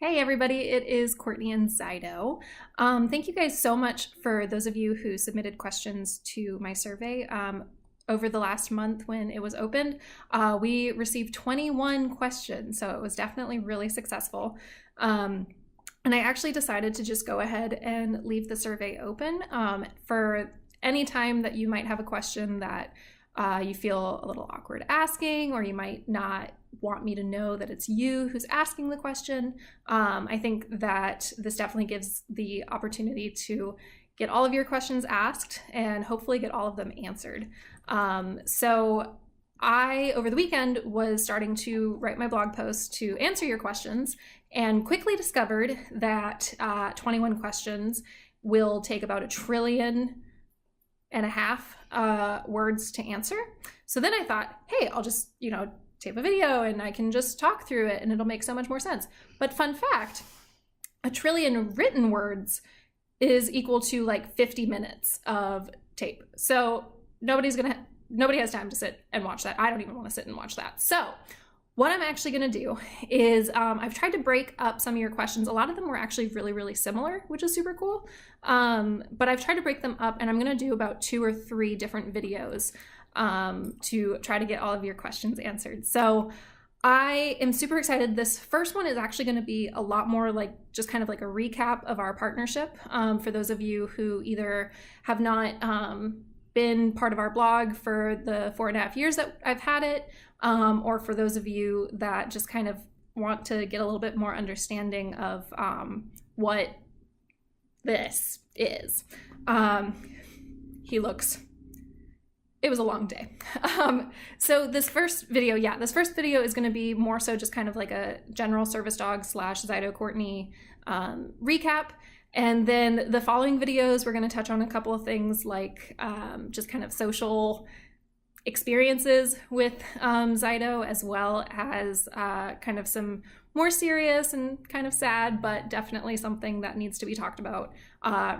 Hey everybody, it is Courtney and Zydo. Thank you guys so much for those of you who submitted questions to my survey. Over the last month when it was opened, we received 21 questions, so it was definitely really successful. And I actually decided to just go ahead and leave the survey open for any time that you might have a question that you feel a little awkward asking, or you might not want me to know that it's you who's asking the question. I think that this definitely gives the opportunity to get all of your questions asked and hopefully get all of them answered. So I, over the weekend, was starting to write my blog post to answer your questions and quickly discovered that 21 questions will take about 1.5 trillion words to answer. So then I thought, hey, I'll just, tape a video and I can just talk through it and it'll make so much more sense. But fun fact, 1 trillion written words is equal to like 50 minutes of tape. So nobody has time to sit and watch that. I don't even want to sit and watch that. So what I'm actually going to do is I've tried to break up some of your questions. A lot of them were actually really, really similar, which is super cool. But I've tried to break them up, and I'm going to do about 2 or 3 different videos to try to get all of your questions answered. So I am super excited. This first one is actually going to be a lot more like just kind of like a recap of our partnership for those of you who either have not been part of our blog for the 4.5 years that I've had it, or for those of you that just kind of want to get a little bit more understanding of what this is. It was a long day. So this first video is going to be more so just kind of like a general service dog / Zydo Courtney recap. And then the following videos, we're going to touch on a couple of things like just kind of social experiences with Zydo, as well as kind of some more serious and kind of sad, but definitely something that needs to be talked about,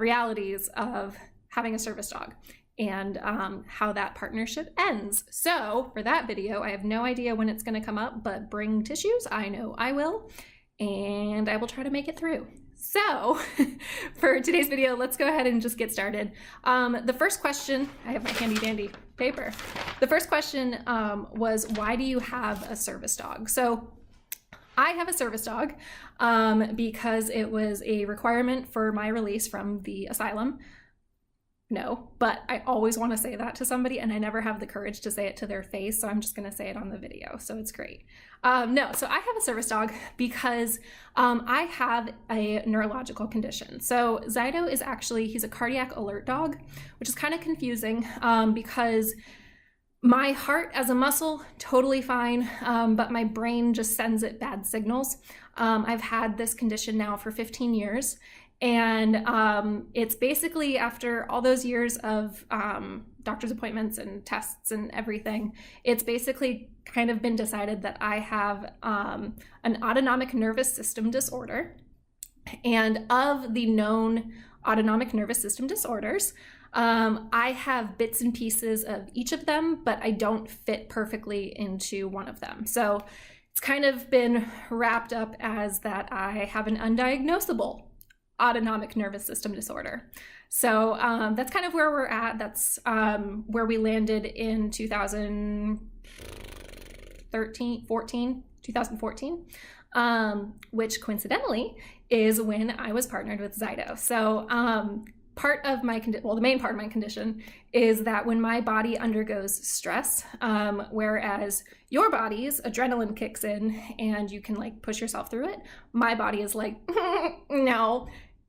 realities of having a service dog and how that partnership ends. So for that video, I have no idea when it's going to come up, but bring tissues. I know I will, and I will try to make it through. So for today's video, let's go ahead and just get started. The first question, I have my handy dandy paper. The first question was, why do you have a service dog? So I have a service dog because it was a requirement for my release from the asylum. No, but I always want to say that to somebody and I never have the courage to say it to their face, so I'm just going to say it on the video, so it's great. So I have a service dog because I have a neurological condition. So Zydo is he's a cardiac alert dog, which is kind of confusing because my heart as a muscle, totally fine, but my brain just sends it bad signals. I've had this condition now for 15 years. And it's basically after all those years of doctor's appointments and tests and everything, it's basically kind of been decided that I have an autonomic nervous system disorder. And of the known autonomic nervous system disorders, I have bits and pieces of each of them, but I don't fit perfectly into one of them. So it's kind of been wrapped up as that I have an undiagnosable autonomic nervous system disorder. So that's kind of where we're at. That's where we landed in 2014, which coincidentally is when I was partnered with Zydo. So part of my the main part of my condition is that when my body undergoes stress, whereas your body's adrenaline kicks in and you can like push yourself through it, my body is like, no,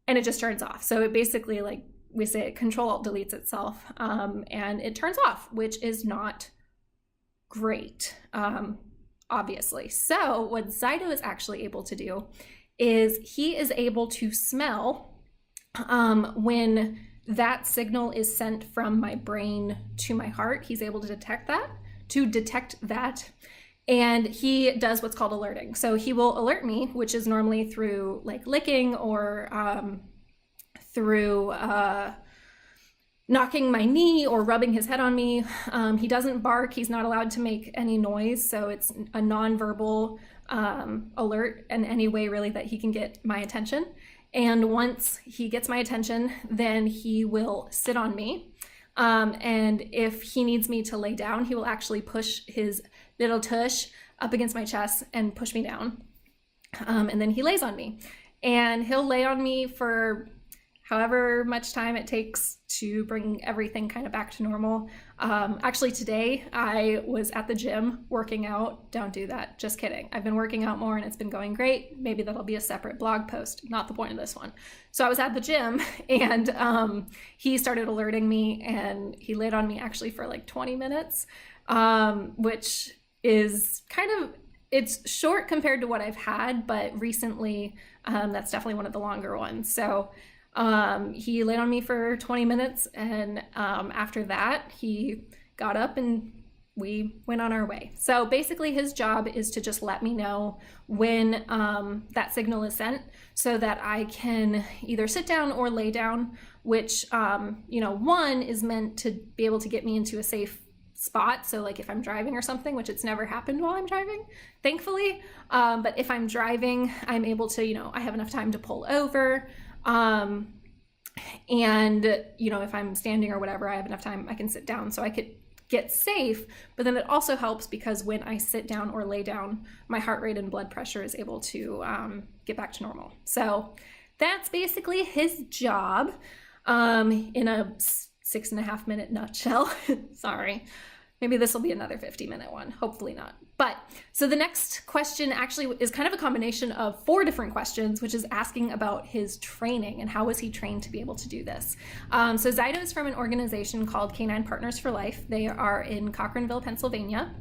and it just turns off. So it basically, like we say, it Control-Alt-Deletes itself, and it turns off, which is not great, obviously. So what Zydo is actually able to do is he is able to smell when that signal is sent from my brain to my heart. He's able to detect that, and he does what's called alerting. So he will alert me, which is normally through like licking or through knocking my knee or rubbing his head on me. He doesn't bark. He's not allowed to make any noise. So it's a nonverbal alert in any way really that he can get my attention. And once he gets my attention, then he will sit on me. And if he needs me to lay down, he will actually push his little tush up against my chest and push me down. And then he lays on me. And he'll lay on me for however much time it takes to bring everything kind of back to normal. Actually, today I was at the gym working out. Don't do that. Just kidding. I've been working out more and it's been going great. Maybe that'll be a separate blog post. Not the point of this one. So I was at the gym and he started alerting me and he laid on me actually for like 20 minutes, which is kind of, it's short compared to what I've had, but recently that's definitely one of the longer ones. So he laid on me for 20 minutes and after that he got up and we went on our way. So basically his job is to just let me know when that signal is sent so that I can either sit down or lay down, which, one is meant to be able to get me into a safe spot. So like if I'm driving or something, which it's never happened while I'm driving, thankfully. But if I'm driving, I'm able to, I have enough time to pull over. And if I'm standing or whatever, I have enough time, I can sit down so I could get safe. But then it also helps because when I sit down or lay down, my heart rate and blood pressure is able to get back to normal. So that's basically his job in a 6.5 minute nutshell. Sorry. Maybe this will be another 50-minute one. Hopefully not. But so the next question actually is kind of a combination of 4 different questions, which is asking about his training and how was he trained to be able to do this. So Zydo is from an organization called Canine Partners for Life. They are in Cochranville, Pennsylvania.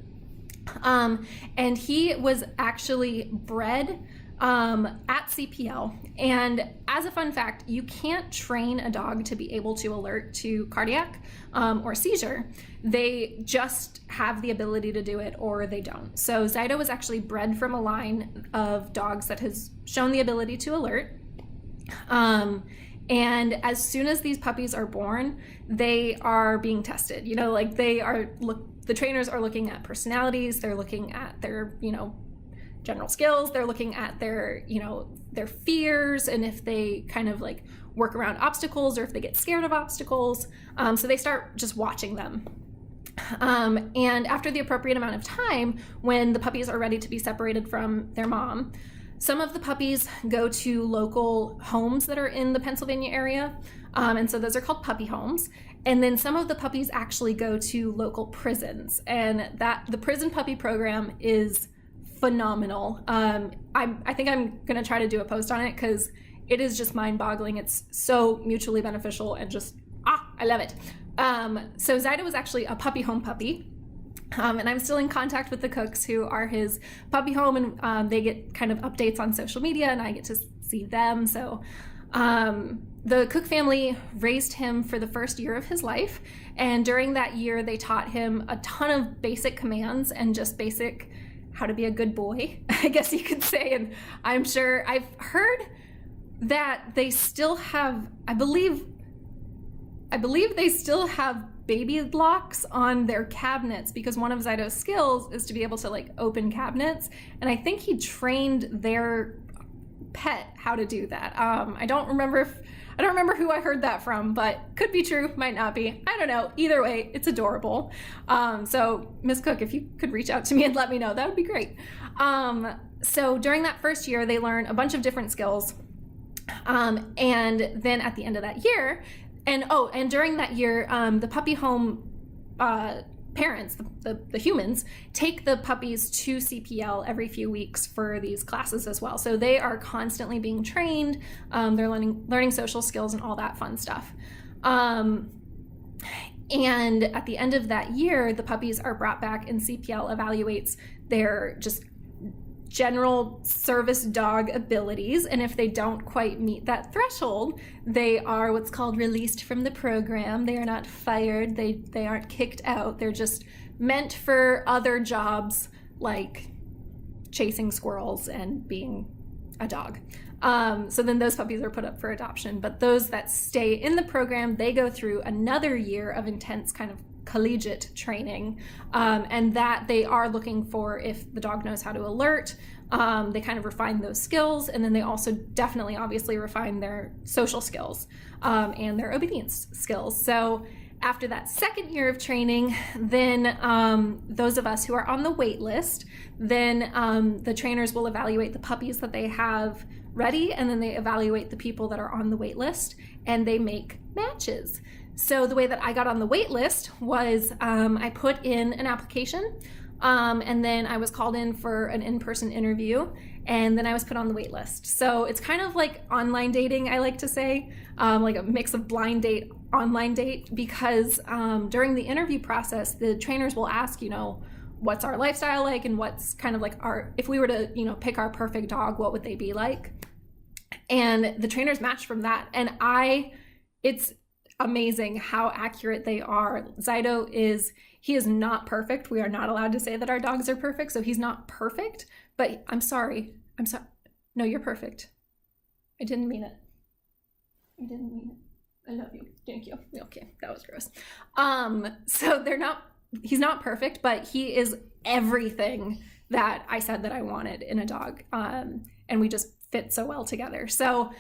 And he was actually bred at CPL. And as a fun fact, you can't train a dog to be able to alert to cardiac or seizure. They just have the ability to do it or they don't. So Zydo was actually bred from a line of dogs that has shown the ability to alert. And as soon as these puppies are born, they are being tested. The trainers are looking at personalities, they're looking at their, general skills, they're looking at their, their fears and if they kind of like work around obstacles or if they get scared of obstacles. So they start just watching them. And after the appropriate amount of time, when the puppies are ready to be separated from their mom, some of the puppies go to local homes that are in the Pennsylvania area. And so those are called puppy homes. And then some of the puppies actually go to local prisons. And the prison puppy program is phenomenal. I think I'm going to try to do a post on it because it is just mind-boggling. It's so mutually beneficial and just, I love it. So Zydo was actually a puppy home puppy. And I'm still in contact with the cooks who are his puppy home, and they get kind of updates on social media and I get to see them. So the Cook family raised him for the first year of his life. And during that year, they taught him a ton of basic commands and just basic how to be a good boy, I guess you could say. And I'm sure I've heard that they still have, I believe they still have baby locks on their cabinets because one of Zydo's skills is to be able to like open cabinets. And I think he trained their pet how to do that. I don't remember who I heard that from, but could be true, might not be. I don't know. Either way, it's adorable. So Miss Cook, if you could reach out to me and let me know, that would be great. So during that first year, they learn a bunch of different skills. And then at the end of that year, and during that year, the puppy home parents, the humans, take the puppies to CPL every few weeks for these classes as well. So they are constantly being trained. They're learning social skills and all that fun stuff. And at the end of that year, the puppies are brought back and CPL evaluates their just general service dog abilities. And if they don't quite meet that threshold, they are what's called released from the program. They are not fired. They aren't kicked out. They're just meant for other jobs like chasing squirrels and being a dog. So then those puppies are put up for adoption. But those that stay in the program, they go through another year of intense kind of collegiate training, and that they are looking for if the dog knows how to alert. They kind of refine those skills, and then they also definitely obviously refine their social skills and their obedience skills. So after that second year of training, then those of us who are on the wait list, then the trainers will evaluate the puppies that they have ready, and then they evaluate the people that are on the wait list, and they make matches. So the way that I got on the wait list was I put in an application, and then I was called in for an in-person interview, and then I was put on the wait list. So it's kind of like online dating, I like to say, like a mix of blind date, online date, because during the interview process, the trainers will ask, you know, what's our lifestyle like, and what's kind of like our, if we were to, you know, pick our perfect dog, what would they be like? And the trainers match from that. And it's amazing how accurate they are. Zydo he is not perfect. We are not allowed to say that our dogs are perfect, so he's not perfect, but I'm sorry. No, you're perfect. I didn't mean it. I love you. Thank you. Okay, that was gross. So he's not perfect, but he is everything that I said that I wanted in a dog. And we just fit so well together. So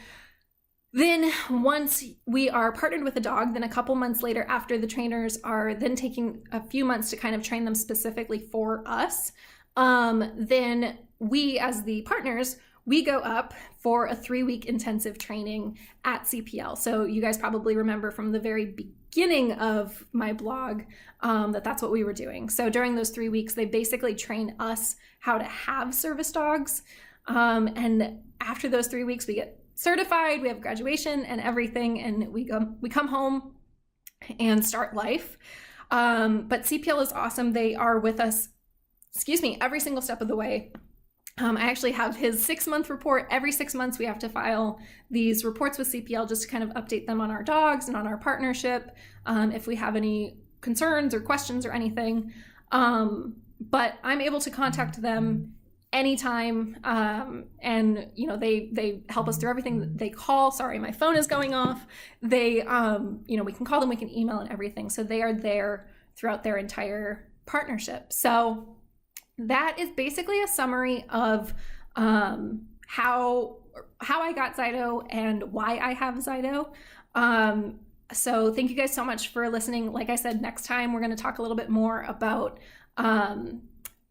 then once we are partnered with a dog, then a couple months later, after the trainers are then taking a few months to kind of train them specifically for us, then we as the partners, we go up for a 3-week intensive training at CPL. So you guys probably remember from the very beginning of my blog that's what we were doing. So during those 3 weeks, they basically train us how to have service dogs. And after those 3 weeks, we get certified, we have graduation and everything, and we come home and start life. But CPL is awesome. They are with us, every single step of the way. I actually have his 6-month report. Every 6 months, we have to file these reports with CPL just to kind of update them on our dogs and on our partnership, if we have any concerns or questions or anything. But I'm able to contact them anytime, and you know, they help us through everything. They call, sorry, my phone is going off. They, you know, we can call them, we can email and everything. So they are there throughout their entire partnership. So that is basically a summary of how I got Zydo and why I have Zydo. So thank you guys so much for listening. Like I said, next time we're going to talk a little bit more about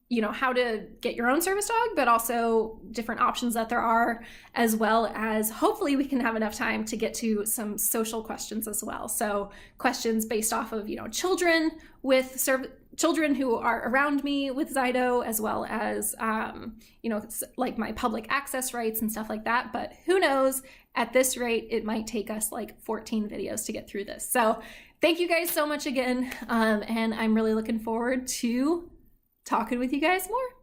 you know, how to get your own service dog, but also different options that there are, as well as hopefully we can have enough time to get to some social questions as well. So questions based off of, you know, children who are around me with Zydo, as well as, you know, like my public access rights and stuff like that. But who knows, at this rate, it might take us like 14 videos to get through this. So thank you guys so much again. And I'm really looking forward to talking with you guys more.